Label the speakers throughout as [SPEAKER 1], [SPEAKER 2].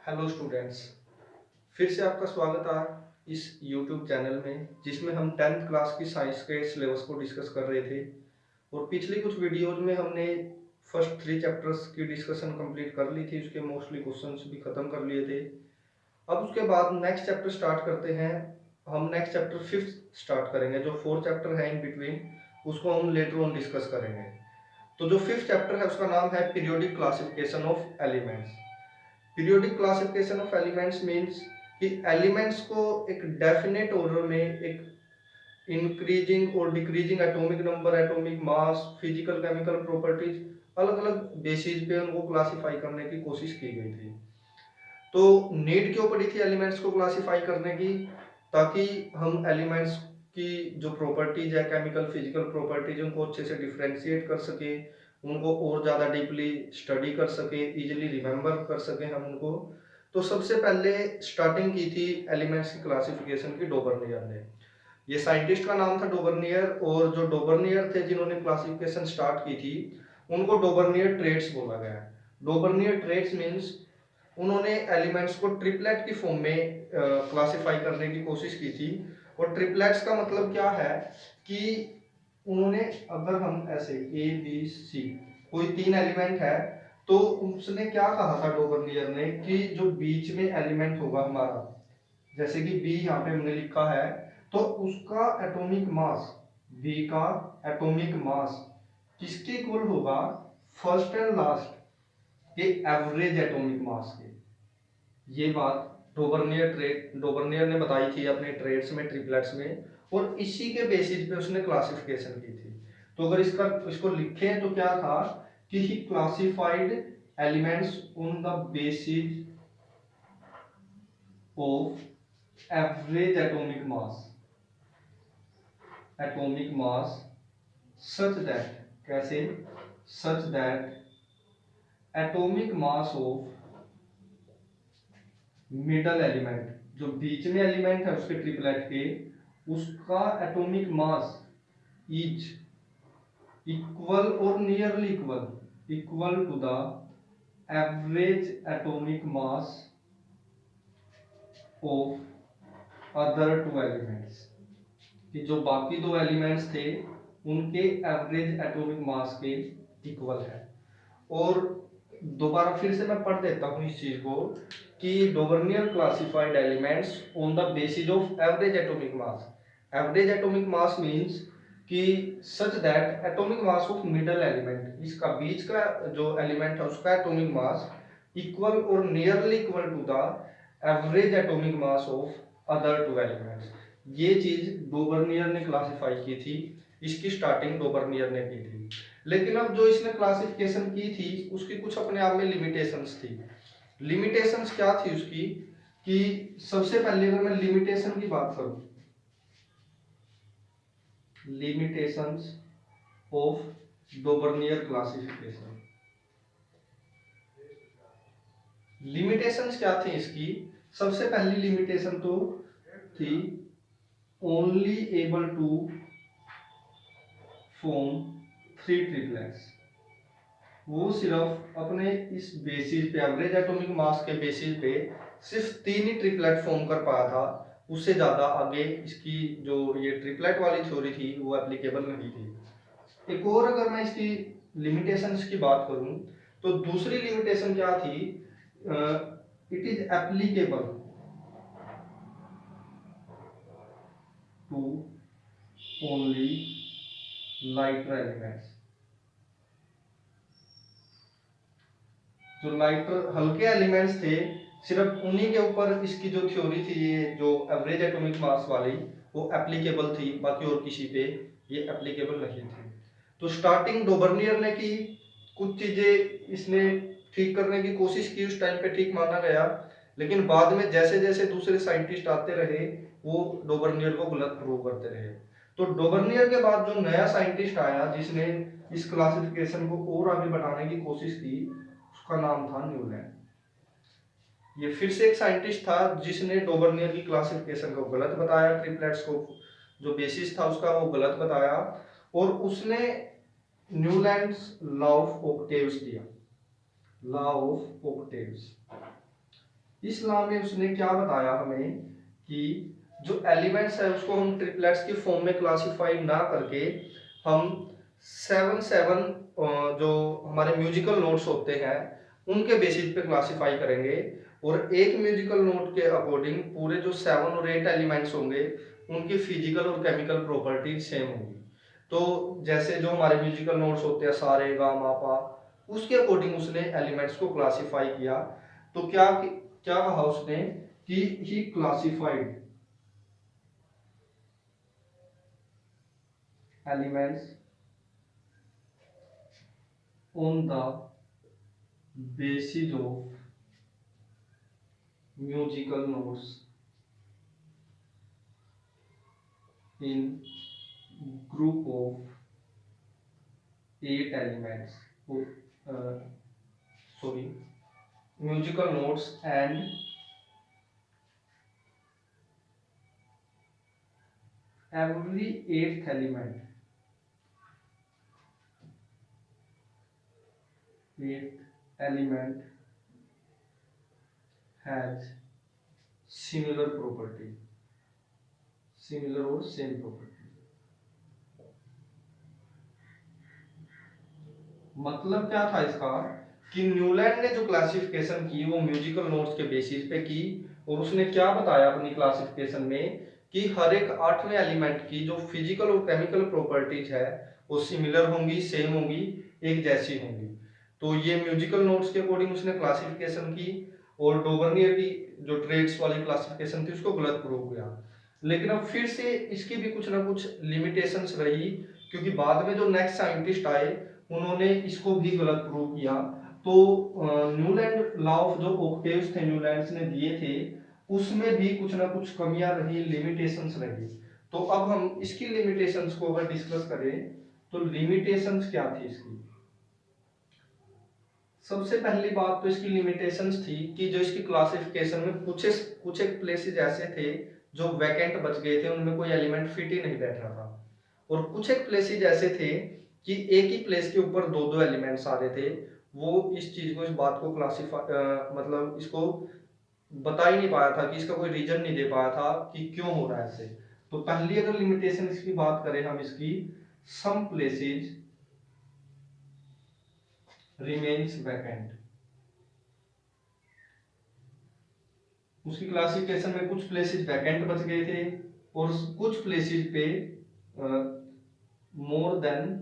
[SPEAKER 1] Hello students, फिर से आपका स्वागत है इस यूट्यूब चैनल में जिसमें हम 10th क्लास की साइंस के सिलेबस को डिस्कस कर रहे थे। और पिछली कुछ वीडियोज में हमने फर्स्ट 3 चैप्टर्स की डिस्कशन कंप्लीट कर ली थी, उसके मोस्टली क्वेश्चंस भी खत्म कर लिए थे। अब उसके बाद नेक्स्ट चैप्टर स्टार्ट करते हैं। हम नेक्स्ट चैप्टर 5th स्टार्ट करेंगे। जो 4 चैप्टर है इन बिटवीन उसको हम लेटर ऑन डिस्कस करेंगे। तो जो 5th चैप्टर है उसका नाम है periodic classification of elements. Periodic classification of elements means कि एलिमेंट्स को एक डेफिनेट ऑर्डर में एक इंक्रीजिंग और decreasing atomic number, atomic mass, physical chemical properties, अलग अलग बेसिस पे उनको क्लासिफाई करने की कोशिश की गई थी। तो नीड क्यों पड़ी थी एलिमेंट्स को क्लासिफाई करने की? ताकि हम एलिमेंट्स की जो प्रॉपर्टीज है, केमिकल फिजिकल प्रॉपर्टीज, उनको अच्छे से डिफ्रेंशिएट कर सके, उनको और ज़्यादा डीपली स्टडी कर सके, इजीली रिमेंबर कर सके हम उनको। तो सबसे पहले स्टार्टिंग की थी एलिमेंट्स की क्लासिफिकेशन की डोबर्नियर ने। ये साइंटिस्ट का नाम था डोबर्नियर, और जो डोबर्नियर थे जिन्होंने क्लासिफिकेशन स्टार्ट की थी उनको डोबर्नियर ट्रेट्स बोला गया है। डोबर्नियर ट्रेट्स मीन्स उन्होंने एलिमेंट्स को ट्रिपलेट की फॉर्म में क्लासिफाई करने की कोशिश की थी। और ट्रिपलेट्स का मतलब क्या है कि उन्होंने, अगर हम ऐसे ए बी सी कोई 3 एलिमेंट है तो उसने क्या कहा था डोबर्नियर ने कि जो बीच में एलिमेंट होगा हमारा, जैसे कि बी यहाँ पे हमने लिखा है, तो उसका एटॉमिक मास, बी का एटॉमिक मास किसके इक्वल होगा? फर्स्ट एंड लास्ट के एवरेज एटॉमिक मास के। ये बात डोबर्नियर ने बताई थी अपने ट्रेड्स में, ट्रिपलेट्स में, और इसी के बेसिस पे उसने क्लासिफिकेशन की थी। तो अगर इसको लिखें तो क्या था कि he classified elements on the basis of average atomic mass such that, कैसे? Such that atomic mass of middle element, जो बीच में एलिमेंट है उसके ट्रिपलेट के, उसका एटॉमिक मास इज इक्वल और nearly equal to the average atomic mass of other 2 elements, कि जो बाकी 2 एलिमेंट्स थे उनके एवरेज एटॉमिक मास के इक्वल है। और दोबारा फिर से मैं पढ़ देता हूँ इस चीज को कि Dobereiner classified elements on the basis of average atomic mass. Average atomic mass means कि such that atomic mass of middle element, इसका बीच का जो एलिमेंट है उसका एटॉमिक मास इक्वल और nearly equal to the average atomic mass of other 2 elements. ये चीज डोबर्नियर ने क्लासिफाई की थी, इसकी स्टार्टिंग डोबर्नियर ने की थी। लेकिन अब जो इसने क्लासिफिकेशन की थी उसकी कुछ अपने आप में लिमिटेशंस थी। लिमिटेशंस क्या थी उसकी? कि सबसे पहले अगर मैं लिमिटेशन की बात करूं, limitations of Dobereiner classification, limitations क्या थी इसकी? सबसे पहली लिमिटेशन तो थी only able to form 3 triplets. वो सिर्फ अपने इस बेसिस पे, एवरेज एटॉमिक मास के बेसिस पे सिर्फ 3 ही ट्रिपलेट फॉर्म कर पाया था। उससे ज्यादा आगे इसकी जो ये ट्रिपलेट वाली थ्योरी थी वो एप्लीकेबल नहीं थी। एक और अगर मैं इसकी लिमिटेशंस की बात करूं तो दूसरी लिमिटेशन क्या थी? It is applicable to only lighter elements. जो लाइटर हल्के एलिमेंट्स थे सिर्फ उन्हीं के ऊपर इसकी जो थ्योरी थी, ये जो एवरेज एटॉमिक मास वाली, वो एप्लीकेबल थी, बाकी और किसी पे ये एप्लीकेबल नहीं थी। तो स्टार्टिंग डोबर्नियर ने की, कुछ चीजें इसने ठीक करने की कोशिश की, उस टाइम पे ठीक माना गया, लेकिन बाद में जैसे जैसे दूसरे साइंटिस्ट आते रहे वो डोबर्नियर को गलत प्रूव करते रहे। तो डोबर्नियर के बाद जो नया साइंटिस्ट आया जिसने इस क्लासिफिकेशन को और आगे बढ़ाने की कोशिश की, उसका नाम था न्यूलैंड। ये फिर से एक साइंटिस्ट था जिसने डोबर्नियर की क्लासिफिकेशन को गलत बताया, ट्रिपलेट्स को जो बेसिस था उसका वो गलत बताया, और उसने न्यूलैंड्स लॉ ऑफ ऑक्टेव्स दिया, लॉ ऑफ ऑक्टेव्स। इस लॉ में उसने क्या बताया हमें कि जो एलिमेंट्स है उसको हम ट्रिपलेट्स के फॉर्म में क्लासिफाई ना करके हम 7 जो हमारे म्यूजिकल नोट्स होते हैं उनके बेसिस पे क्लासिफाई करेंगे, और एक म्यूजिकल नोट के अकॉर्डिंग पूरे जो 7 और 8 एलिमेंट्स होंगे उनकी फिजिकल और केमिकल प्रॉपर्टी सेम होगी। तो जैसे जो हमारे म्यूजिकल नोट्स होते हैं सा रे गा मा पा, उसके अकॉर्डिंग उसने एलिमेंट्स को क्लासिफाई किया। तो क्या क्या कहा उसने कि he classified elements on the basis of musical notes in group of 8 elements, sorry, musical notes and every 8th element, 8th element has similar property, similar or same property। मतलब क्या था इसका कि न्यूलैंड ने जो क्लासिफिकेशन की वो musical notes के बेसिस पे की, और उसने क्या बताया अपनी क्लासिफिकेशन में कि हर एक 8वें एलिमेंट की जो फिजिकल और केमिकल प्रॉपर्टीज है वो सिमिलर होंगी, सेम होंगी, एक जैसी होंगी। तो ये म्यूजिकल नोट्स के अकॉर्डिंग उसने क्लासिफिकेशन की, और डोवर्नियर की जो ट्रेड्स वाली क्लासिफिकेशन थी उसको गलत प्रूव किया। लेकिन अब फिर से इसकी भी कुछ ना कुछ लिमिटेशंस रही, क्योंकि बाद में जो नेक्स्ट साइंटिस्ट आए उन्होंने इसको भी गलत प्रूव किया। तो न्यूलैंड लॉ ऑफ जो ओक्टेव्स थे न्यूलैंड्स ने दिए थे उसमें भी कुछ ना कुछ कमियां रही, लिमिटेशंस रही। तो अब हम इसकी लिमिटेशंस को अगर डिस्कस करें तो लिमिटेशंस क्या थी इसकी। सबसे पहली बात तो इसकी लिमिटेशंस थी कि जो इसकी क्लासिफिकेशन में कुछ एक प्लेसेस ऐसे थे जो वैकेंट बच गए थे, उनमें कोई एलिमेंट फिट ही नहीं बैठ रहा था, और कुछ एक प्लेसेस ऐसे थे कि एक ही प्लेस के ऊपर दो दो एलिमेंट्स आ रहे थे। वो इस चीज को, इस बात को क्लासिफाई मतलब इसको बता ही नहीं पाया था, कि इसका कोई रीजन नहीं दे पाया था कि क्यों हो रहा है ऐसे। तो पहली अगर लिमिटेशन इसकी बात करें हम इसकी, सम प्लेसेस रिमेन्स वैकेंट। उसकी क्लासिफिकेशन में कुछ प्लेसेस वैकेंट बच गए थे, और कुछ प्लेसेस पे more than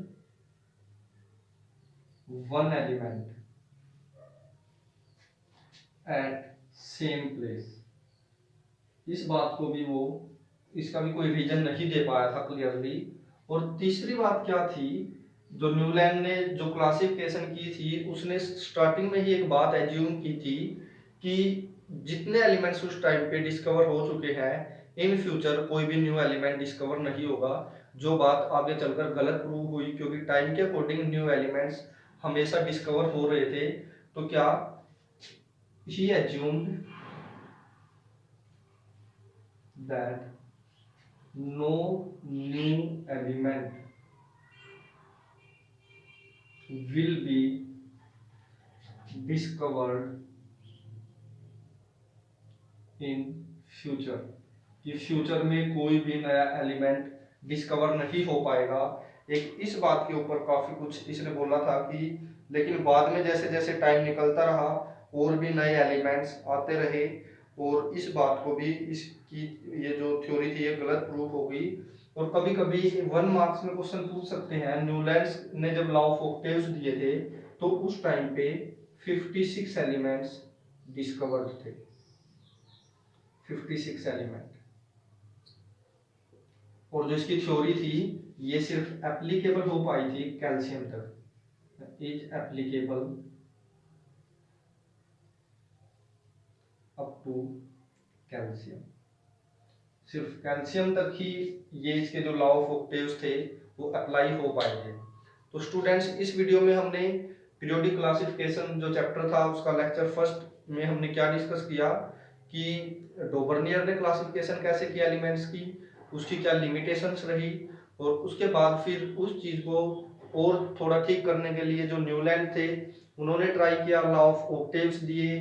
[SPEAKER 1] one element at same place. इस बात को भी वो, इसका भी कोई रीजन नहीं दे पाया था क्लियरली। और तीसरी बात क्या थी, जो न्यूलैंड ने जो क्लासिफिकेशन की थी उसने स्टार्टिंग में ही एक बात एज्यूम की थी कि जितने एलिमेंट्स उस टाइम पे डिस्कवर हो चुके हैं इन फ्यूचर कोई भी न्यू एलिमेंट डिस्कवर नहीं होगा, जो बात आगे चलकर गलत प्रूव हुई, क्योंकि टाइम के अकॉर्डिंग न्यू एलिमेंट्स हमेशा डिस्कवर हो रहे थे। तो क्या ही assumed that no new element will be discovered in future, कि फ्यूचर में कोई भी नया एलिमेंट डिस्कवर नहीं हो पाएगा। एक इस बात के ऊपर काफी कुछ इसने बोला था कि, लेकिन बाद में जैसे जैसे टाइम निकलता रहा और भी नए एलिमेंट्स आते रहे, और इस बात को भी, इसकी ये जो थ्योरी थी ये गलत प्रूफ हो गई। और कभी कभी 1 मार्क्स में क्वेश्चन पूछ सकते हैं, न्यूलैंड्स ने जब लॉ ऑफ ऑक्टेव्स दिए थे तो उस टाइम पे 56 एलिमेंट्स डिस्कवर्ड थे, 56 एलिमेंट। और जो इसकी थ्योरी थी ये सिर्फ एप्लीकेबल हो पाई थी कैल्शियम तक, is applicable up to calcium. सिर्फ कैल्शियम तक ही ये इसके जो लॉ ऑफ ऑक्टेव्स थे वो अप्लाई हो पाए थे। तो स्टूडेंट्स, इस वीडियो में हमने पीरियोडिक क्लासिफिकेशन जो चैप्टर था उसका लेक्चर फर्स्ट में हमने क्या डिस्कस किया कि डोबर्नियर ने क्लासिफिकेशन कैसे किया एलिमेंट्स की, उसकी क्या लिमिटेशंस रही, और उसके बाद फिर उस चीज को और थोड़ा ठीक करने के लिए जो न्यूलैंड थे उन्होंने ट्राई किया, लॉ ऑफ ऑक्टेव्स दिए,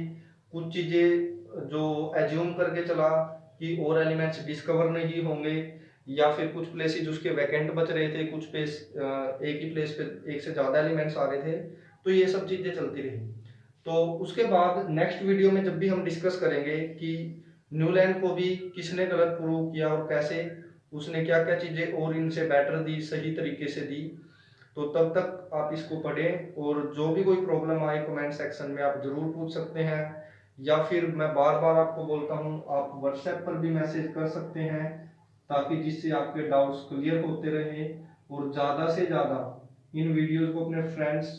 [SPEAKER 1] कुछ चीजें जो एज्यूम करके चला कि और एलिमेंट्स डिस्कवर नहीं होंगे, या फिर कुछ प्लेसेस उसके वैकेंट बच रहे थे, कुछ प्लेस एक ही प्लेस पे एक से ज़्यादा एलिमेंट्स आ रहे थे, तो ये सब चीज़ें चलती रही। तो उसके बाद नेक्स्ट वीडियो में जब भी हम डिस्कस करेंगे कि न्यूलैंड को भी किसने गलत प्रूव किया और कैसे उसने क्या क्या चीज़ें और इनसे बेटर दी, सही तरीके से दी, तो तब तक आप इसको पढ़ें। और जो भी कोई प्रॉब्लम आए कमेंट सेक्शन में आप ज़रूर पूछ सकते हैं, या फिर मैं बार बार आपको बोलता हूँ आप व्हाट्सएप पर भी मैसेज कर सकते हैं, ताकि जिससे आपके डाउट्स क्लियर होते रहें। और ज़्यादा से ज़्यादा इन वीडियोज़ को अपने फ्रेंड्स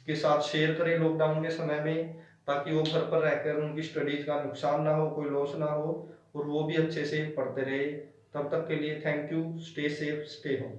[SPEAKER 1] के साथ शेयर करें लॉकडाउन के समय में, ताकि वो घर पर रहकर उनकी स्टडीज़ का नुकसान ना हो, कोई लॉस ना हो, और वो भी अच्छे से पढ़ते रहे। तब तक के लिए thank you, stay safe, stay home.